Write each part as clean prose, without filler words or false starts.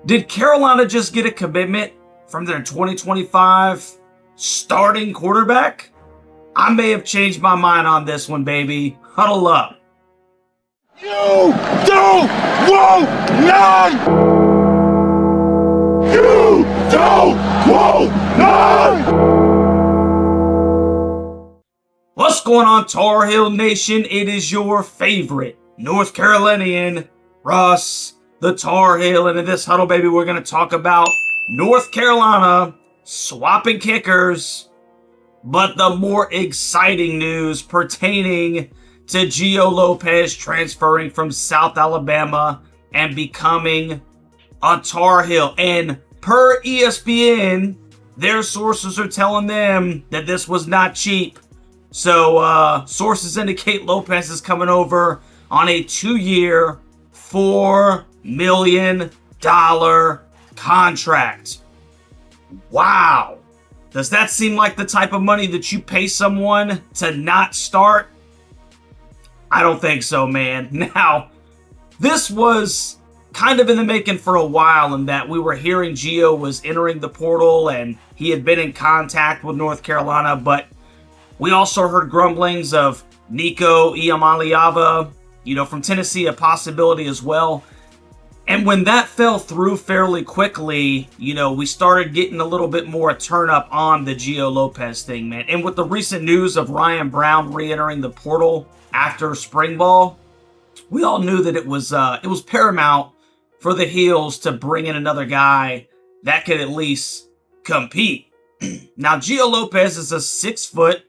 Did Carolina just get a commitment from their 2025 starting quarterback? I may have changed my mind on this one, baby. Huddle up. You don't want none! You don't want none! What's going on, Tar Heel Nation? It is your favorite North Carolinian, Russ, the Tar Heel. And in this huddle, baby, we're going to talk about North Carolina swapping kickers, but the more exciting news pertaining to Gio Lopez transferring from South Alabama and becoming a Tar Heel. And per ESPN, their sources are telling them that this was not cheap. So sources indicate Lopez is coming over on a 2-year, $4 million contract. Wow. Does that seem like the type of money that you pay someone to not start? I don't think so, man. Now, this was kind of in the making for a while in that we were hearing Gio was entering the portal and he had been in contact with North Carolina, but we also heard grumblings of Nico Iamaleava, from Tennessee, a possibility as well. And when that fell through fairly quickly, we started getting a little bit more turn up on the Gio Lopez thing, man. And with the recent news of Ryan Browne re-entering the portal after spring ball, we all knew that it was paramount for the Heels to bring in another guy that could at least compete. Now, Gio Lopez is a 6-foot,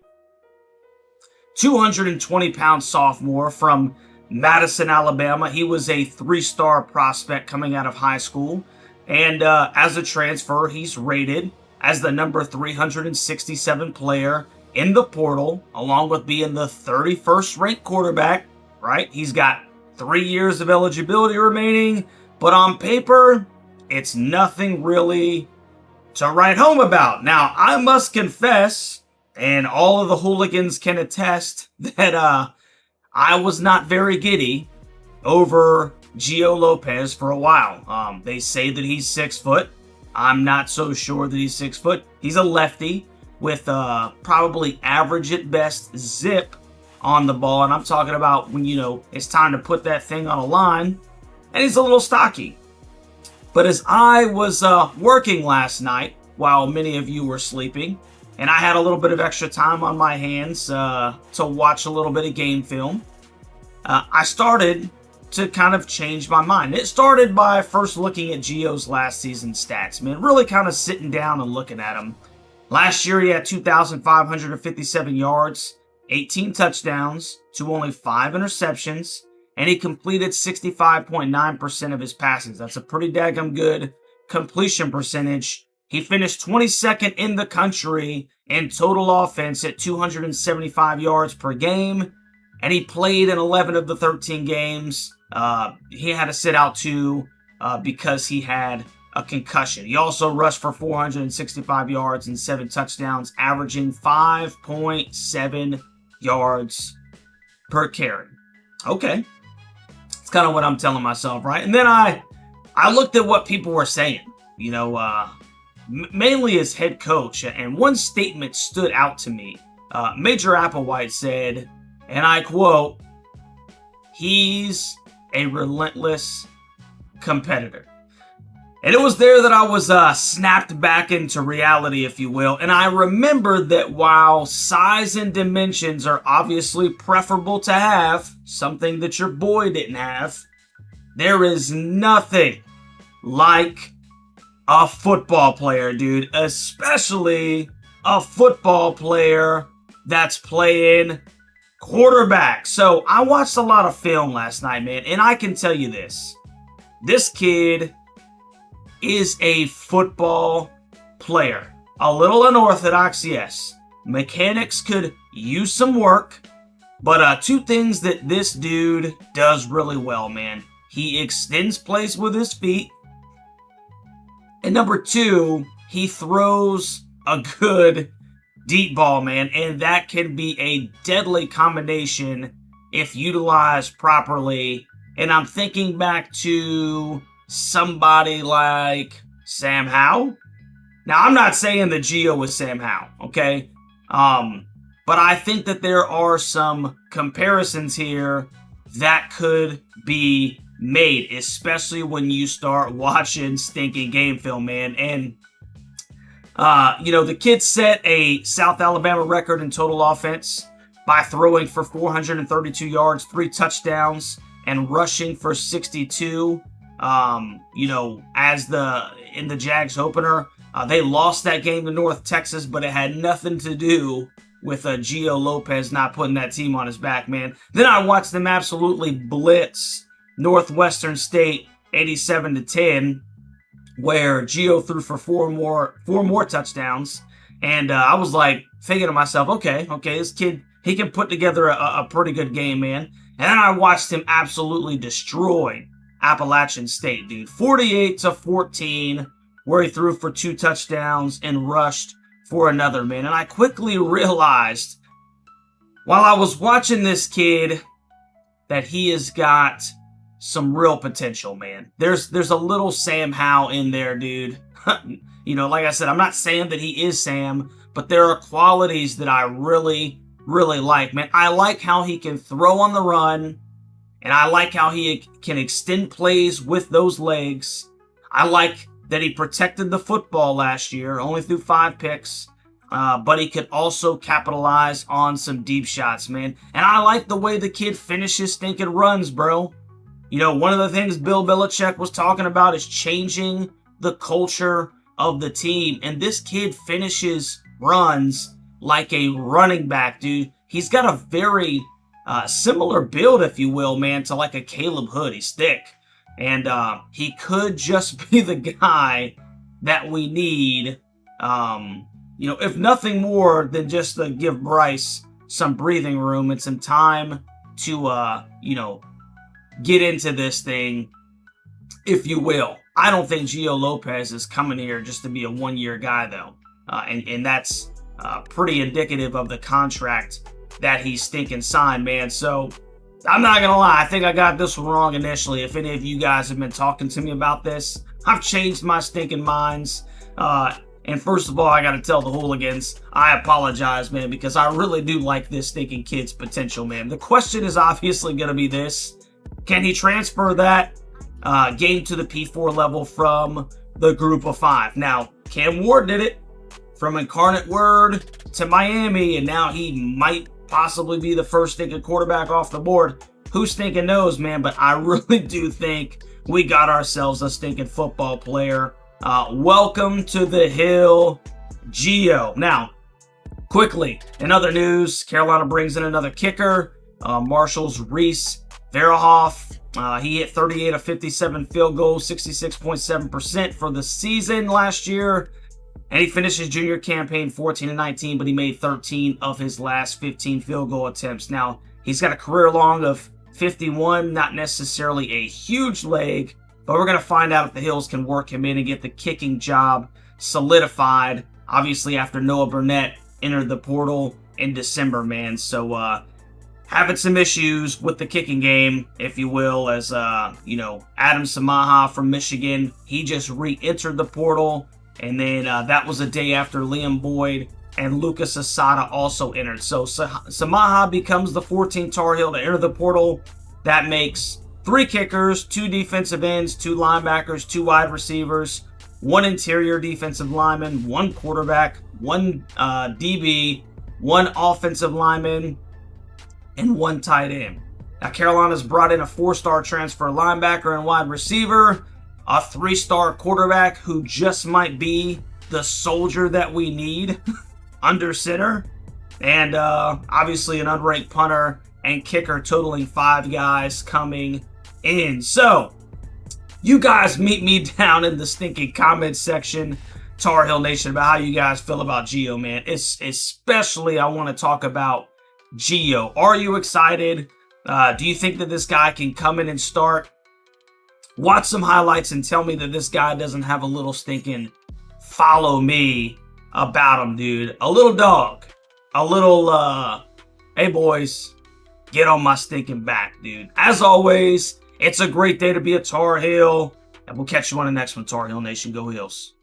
220-pound sophomore from Madison, Alabama. He was a 3-star prospect coming out of high school. And as a transfer, he's rated as the number 367 player in the portal, along with being the 31st ranked quarterback, right? He's got 3 years of eligibility remaining, but on paper, it's nothing really to write home about. Now, I must confess, and all of the hooligans can attest, that I was not very giddy over Gio Lopez for a while. They say that he's 6 foot. I'm not so sure that he's 6 foot. He's a lefty with probably average at best zip on the ball. And I'm talking about when, it's time to put that thing on a line. And he's a little stocky. But as I was working last night, while many of you were sleeping, and I had a little bit of extra time on my hands to watch a little bit of game film, I started to kind of change my mind. It started by first looking at Gio's last season stats, man. Really kind of sitting down and looking at him. Last year, he had 2,557 yards, 18 touchdowns, to only 5 interceptions, and he completed 65.9% of his passes. That's a pretty daggum good completion percentage. He finished 22nd in the country in total offense at 275 yards per game, and he played in 11 of the 13 games. He had to sit out 2 because he had a concussion. He also rushed for 465 yards and 7 touchdowns, averaging 5.7 yards per carry. Okay. That's kind of what I'm telling myself, right? And then I looked at what people were saying, mainly as head coach, and one statement stood out to me. Major Applewhite said, and I quote, "He's a relentless competitor." And it was there that I was snapped back into reality, if you will. And I remembered that while size and dimensions are obviously preferable to have, something that your boy didn't have, there is nothing like a football player, dude. Especially a football player that's playing quarterback. So I watched a lot of film last night, man. And I can tell you this. This kid is a football player. A little unorthodox, yes. Mechanics could use some work. But 2 things that this dude does really well, man. He extends plays with his feet. And number 2, he throws a good deep ball, man. And that can be a deadly combination if utilized properly. And I'm thinking back to somebody like Sam Howell. Now, I'm not saying that Gio is Sam Howell, okay? But I think that there are some comparisons here that could be made, especially when you start watching stinking game film, man. And, the kid set a South Alabama record in total offense by throwing for 432 yards, 3 touchdowns, and rushing for 62. In the Jags opener. They lost that game to North Texas, but it had nothing to do with Gio Lopez not putting that team on his back, man. Then I watched them absolutely blitz Northwestern State 87-10, where Gio threw for four more touchdowns. And I was like thinking to myself, okay, this kid, he can put together a pretty good game, man. And then I watched him absolutely destroy Appalachian State, dude. 48-14, where he threw for 2 touchdowns and rushed for another, man. And I quickly realized while I was watching this kid that he has got some real potential, man. There's a little Sam Howell in there, dude. Like I said, I'm not saying that he is Sam, but there are qualities that I really, really like, man. I like how he can throw on the run, and I like how he can extend plays with those legs. I like that he protected the football last year, only threw 5 picks, but he could also capitalize on some deep shots, man. And I like the way the kid finishes stinking runs, bro. One of the things Bill Belichick was talking about is changing the culture of the team, and this kid finishes runs like a running back, dude. He's got a very similar build, if you will, man, to like a Caleb Hood. He's thick. And he could just be the guy that we need, if nothing more than just to give Bryce some breathing room and some time to, get into this thing, if you will. I don't think Gio Lopez is coming here just to be a one-year guy, though. And that's pretty indicative of the contract that he's stinking signed, man. So I'm not going to lie. I think I got this one wrong initially. If any of you guys have been talking to me about this, I've changed my stinking minds. And first of all, I got to tell the hooligans, I apologize, man, because I really do like this stinking kid's potential, man. The question is obviously going to be this. Can he transfer that game to the P4 level from the group of 5? Now, Cam Ward did it from Incarnate Word to Miami, and now he might possibly be the first stinking quarterback off the board. Who stinking knows, man? But I really do think we got ourselves a stinking football player. Welcome to the Hill, Gio. Now, quickly, in other news, Carolina brings in another kicker, Marshall's Reese Verhoff. He hit 38 of 57 field goals, 66.7% for the season last year. And he finished his junior campaign 14-19, but he made 13 of his last 15 field goal attempts. Now, he's got a career long of 51, not necessarily a huge leg, but we're going to find out if the Hills can work him in and get the kicking job solidified, obviously after Noah Burnett entered the portal in December, man. So, having some issues with the kicking game, if you will, as, Adam Samaha from Michigan, he just re-entered the portal. And then that was a day after Liam Boyd and Lucas Asada also entered. So Samaha becomes the 14th Tar Heel to enter the portal. That makes 3 kickers, 2 defensive ends, 2 linebackers, 2 wide receivers, 1 interior defensive lineman, 1 quarterback, 1 DB, 1 offensive lineman, and 1 tight end. Now Carolina's brought in a 4-star transfer linebacker and wide receiver, a 3-star quarterback who just might be the soldier that we need under center, and obviously an unranked punter and kicker, totaling 5 guys coming in. So, you guys meet me down in the stinking comments section, Tar Heel Nation, about how you guys feel about Gio, man. Especially, I want to talk about Gio. Are you excited? Do you think that this guy can come in and start? Watch some highlights and tell me that this guy doesn't have a little stinking follow me about him, dude. A little dog. A little, hey boys, get on my stinking back, dude. As always, it's a great day to be a Tar Heel. And we'll catch you on the next one, Tar Heel Nation. Go Heels.